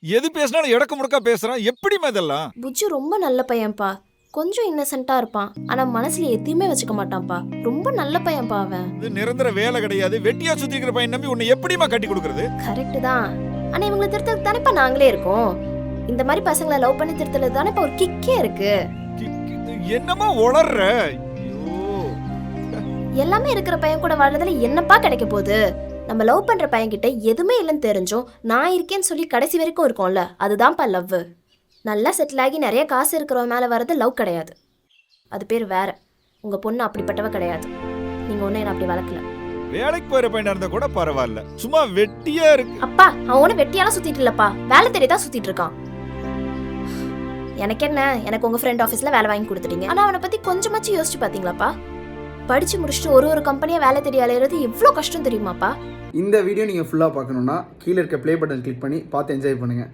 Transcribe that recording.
எது பேசினாலும் எடக்கு முடக்கா பேசுறான். எப்படிம்மா இதெல்லாம்? புஜ்ஜு ரொம்ப நல்ல பையன்பா. கொஞ்சம் இன்னசென்ட்டா இருப்பான். ஆனா மனசுல எதையுமே வச்சுக்க மாட்டான்ப்பா. ரொம்ப நல்ல பையன்பா அவன். இது நிரந்தர வேலை கிடையாது. வெட்டியா சுத்தி இருக்கிற பையன் நம்பி உன்னை எப்படிம்மா கட்டி கொடுக்கறது? கரெக்ட் தான். ஆனா இவங்களை திருத்தறதுக்கு தானேப்பா நாங்களே இருக்கோம். இந்த மாதிரி பசங்களை லவ் பண்ணி திருத்தறது தானேப்பா ஒரு கிக்கே இருக்கு. என்னமா உளர்ற? எல்லாமே இருக்கிற பையன் கூட வாழ்றதுல என்னப்பா கிடைக்க போகுது? நம்ம லவ் பண்ற பையன் கிட்ட எதுவுமே இல்லைன்னு தெரிஞ்சும் நான் இருக்கேன்னு சொல்லி கடைசி வரைக்கும் இருக்கும்ல, அதுதான்ப்பா லவ். நல்லா செட்டில் ஆகி நிறைய காசு இருக்கிறவன் மேல வர்றது லவ் கிடையாது. அது பேர் வேற. உங்க பொண்ணு அப்படிப்பட்டவ கிடையாது. நீங்க ஒன்னும் என்ன அப்படி வளர்க்கல. வேலைக்கு போற பையனா இருந்தா கூட பரவாயில்ல. சும்மா வெட்டியா இருக்கு. அப்பா அவன் ஒன்னும் வெட்டியால சுத்திட்டு இல்லப்பா, வேலை தேடிதான் சுத்திட்டு இருக்கான். எனக்கு என்ன, எனக்கு உங்க ஃப்ரெண்ட் ஆஃபீஸ்ல வேலை வாங்கி கொடுத்துட்டீங்க. ஆனா அவனை பத்தி கொஞ்சமாச்சும் யோசிச்சு பாத்தீங்களாப்பா? படிச்சு முடிச்சுட்டு ஒரு கம்பெனியா வேலை தேடி அலையிறது எவ்வளோ கஷ்டம் தெரியுமாப்பா? இந்த வீடியோ நீங்கள் ஃபுல்லாக பார்க்கணுன்னா கீழே இருக்க ப்ளே பட்டன் கிளிக் பண்ணி பார்த்து என்ஜாய் பண்ணுங்கள்.